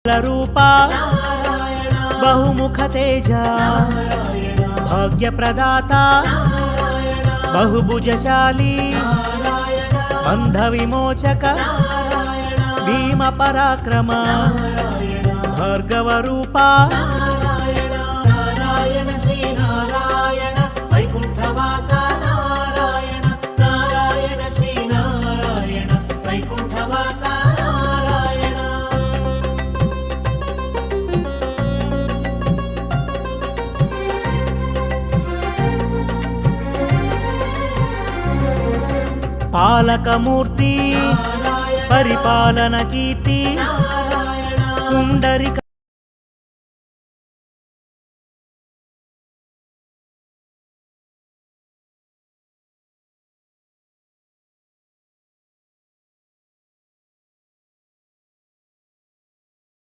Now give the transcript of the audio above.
रूपा बहुमुख तेजा भाग्य प्रदाता बहुभुजशाली बंध विमोचक भीम पराक्रम भार्गव रूपा पालकमूर्ति परिपालन कीर्ति पुंडरिक